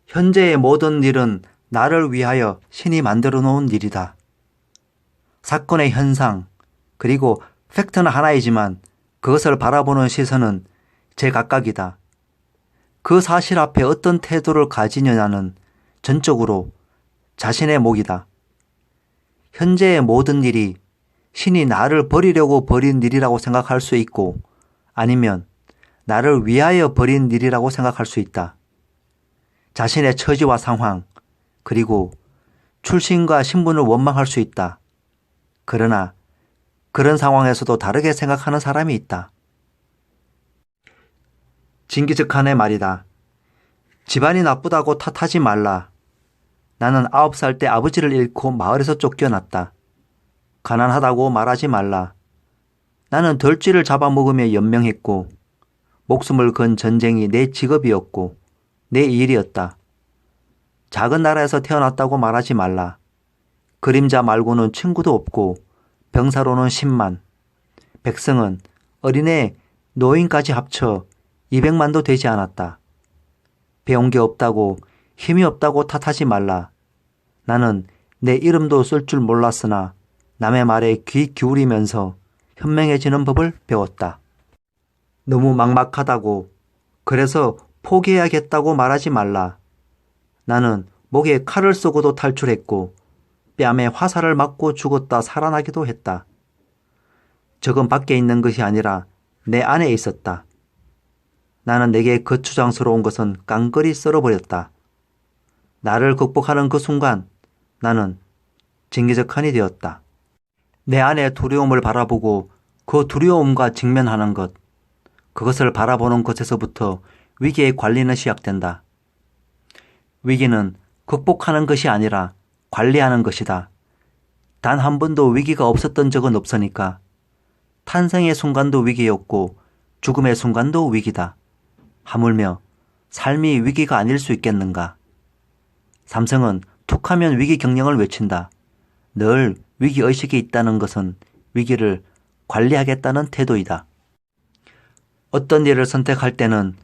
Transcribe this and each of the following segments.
현재의 모든 일은 나를 위하여 신이 만들어 놓은 일이다. 사건의 현상, 그리고 팩트는 하나이지만 그것을 바라보는 시선은 제각각이다. 그 사실 앞에 어떤 태도를 가지느냐는 전적으로 자신의 몫이다. 현재의 모든 일이 신이 나를 버리려고 버린 일이라고 생각할 수 있고 아니면 나를 위하여 버린 일이라고 생각할 수 있다. 자신의 처지와 상황, 그리고 출신과 신분을 원망할 수 있다. 그러나 그런 상황에서도 다르게 생각하는 사람이 있다. 징기즈칸의 말이다. 집안이 나쁘다고 탓하지 말라. 나는 9살 때 아버지를 잃고 마을에서 쫓겨났다. 가난하다고 말하지 말라. 나는 덜쥐를 잡아먹으며 연명했고 목숨을 건 전쟁이 내 직업이었고 내 일이었다. 작은 나라에서 태어났다고 말하지 말라. 그림자 말고는 친구도 없고 병사로는 10만, 백성은 어린애, 노인까지 합쳐 200만도 되지 않았다. 배운 게 없다고 힘이 없다고 탓하지 말라. 나는 내 이름도 쓸 줄 몰랐으나 남의 말에 귀 기울이면서 현명해지는 법을 배웠다. 너무 막막하다고 그래서 포기해야겠다고 말하지 말라. 나는 목에 칼을 쏘고도 탈출했고 뺨에 화살을 맞고 죽었다 살아나기도 했다. 적은 밖에 있는 것이 아니라 내 안에 있었다. 나는 내게 거추장스러운 것은 깡그리 썰어버렸다. 나를 극복하는 그 순간 나는 징기즈칸이 되었다. 내 안의 두려움을 바라보고 그 두려움과 직면하는 것, 그것을 바라보는 것에서부터 위기의 관리는 시작된다. 위기는 극복하는 것이 아니라 관리하는 것이다. 단 한 번도 위기가 없었던 적은 없으니까 탄생의 순간도 위기였고 죽음의 순간도 위기다. 하물며 삶이 위기가 아닐 수 있겠는가. 삼성은 툭하면 위기 경영을 외친다. 늘 위기의식이 있다는 것은 위기를 관리하겠다는 태도이다. 어떤 일을 선택할 때는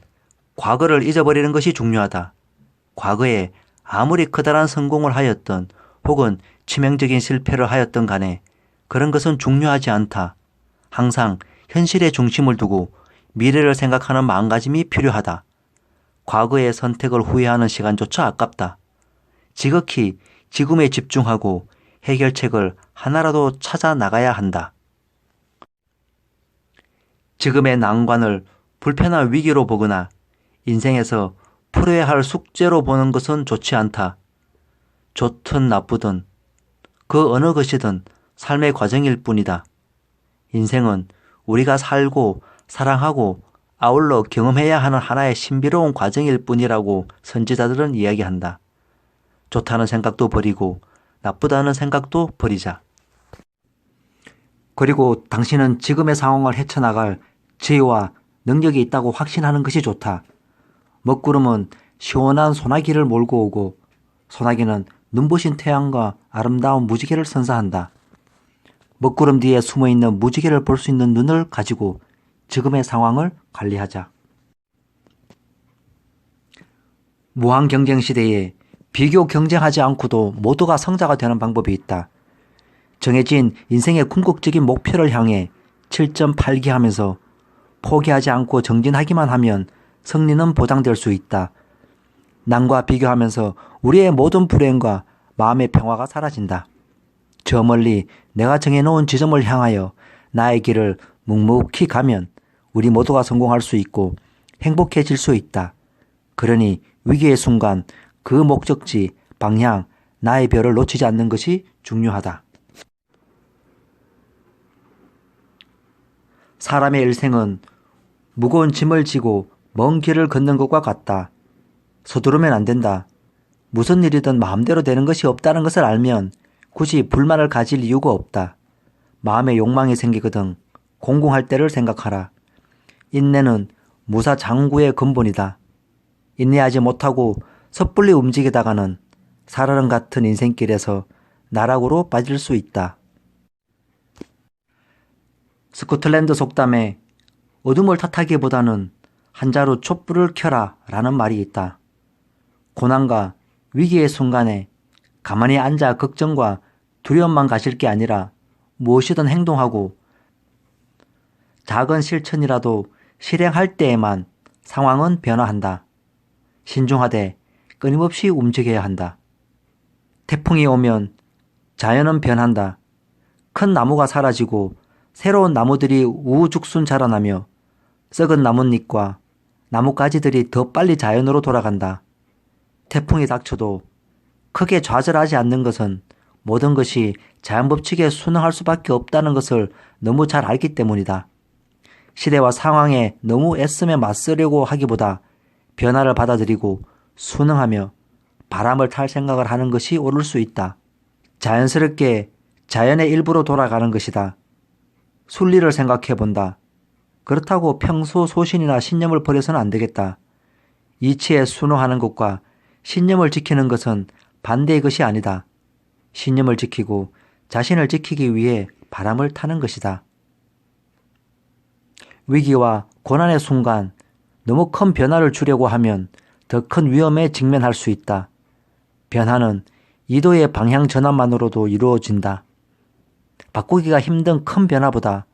과거를 잊어버리는 것이 중요하다. 과거에 아무리 커다란 성공을 하였던 혹은 치명적인 실패를 하였던 간에 그런 것은 중요하지 않다. 항상 현실의 중심을 두고 미래를 생각하는 마음가짐이 필요하다. 과거의 선택을 후회하는 시간조차 아깝다. 지극히 지금에 집중하고 해결책을 하나라도 찾아 나가야 한다. 지금의 난관을 불편한 위기로 보거나 인생에서 풀어야 할 숙제로 보는 것은 좋지 않다. 좋든 나쁘든 그 어느 것이든 삶의 과정일 뿐이다. 인생은 우리가 살고 사랑하고 아울러 경험해야 하는 하나의 신비로운 과정일 뿐이라고 선지자들은 이야기한다. 좋다는 생각도 버리고 나쁘다는 생각도 버리자. 그리고 당신은 지금의 상황을 헤쳐나갈 지혜와 능력이 있다고 확신하는 것이 좋다. 먹구름은 시원한 소나기를 몰고 오고 소나기는 눈부신 태양과 아름다운 무지개를 선사한다. 먹구름 뒤에 숨어있는 무지개를 볼 수 있는 눈을 가지고 지금의 상황을 관리하자. 무한 경쟁 시대에 비교 경쟁하지 않고도 모두가 성자가 되는 방법이 있다. 정해진 인생의 궁극적인 목표를 향해 7.8기 하면서 포기하지 않고 정진하기만 하면 승리는 보장될 수 있다. 남과 비교하면서 우리의 모든 불행과 마음의 평화가 사라진다. 저 멀리 내가 정해놓은 지점을 향하여 나의 길을 묵묵히 가면 우리 모두가 성공할 수 있고 행복해질 수 있다. 그러니 위기의 순간 그 목적지, 방향, 나의 별을 놓치지 않는 것이 중요하다. 사람의 일생은 무거운 짐을 지고 먼 길을 걷는 것과 같다. 서두르면 안 된다. 무슨 일이든 마음대로 되는 것이 없다는 것을 알면 굳이 불만을 가질 이유가 없다. 마음에 욕망이 생기거든 공공할 때를 생각하라. 인내는 무사장구의 근본이다. 인내하지 못하고 섣불리 움직이다가는 살얼음 같은 인생길에서 나락으로 빠질 수 있다. 스코틀랜드 속담에 어둠을 탓하기보다는 한자로 촛불을 켜라 라는 말이 있다. 고난과 위기의 순간에 가만히 앉아 걱정과 두려움만 가실 게 아니라 무엇이든 행동하고 작은 실천이라도 실행할 때에만 상황은 변화한다. 신중하되 끊임없이 움직여야 한다. 태풍이 오면 자연은 변한다. 큰 나무가 사라지고 새로운 나무들이 우후죽순 자라나며 썩은 나뭇잎과 나뭇가지들이 더 빨리 자연으로 돌아간다. 태풍이 닥쳐도 크게 좌절하지 않는 것은 모든 것이 자연 법칙에 순응할 수밖에 없다는 것을 너무 잘 알기 때문이다. 시대와 상황에 너무 애쓰며 맞서려고 하기보다 변화를 받아들이고 순응하며 바람을 탈 생각을 하는 것이 옳을 수 있다. 자연스럽게 자연의 일부로 돌아가는 것이다. 순리를 생각해 본다. 그렇다고 평소 소신이나 신념을 버려서는 안 되겠다. 이치에 순응하는 것과 신념을 지키는 것은 반대의 것이 아니다. 신념을 지키고 자신을 지키기 위해 바람을 타는 것이다. 위기와 고난의 순간 너무 큰 변화를 주려고 하면 더 큰 위험에 직면할 수 있다. 변화는 이도의 방향 전환만으로도 이루어진다. 바꾸기가 힘든 큰 변화보다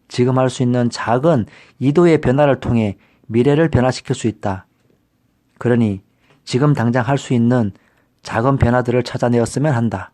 지금 할 수 있는 작은 이도의 변화를 통해 미래를 변화시킬 수 있다. 그러니 지금 당장 할 수 있는 작은 변화들을 찾아내었으면 한다.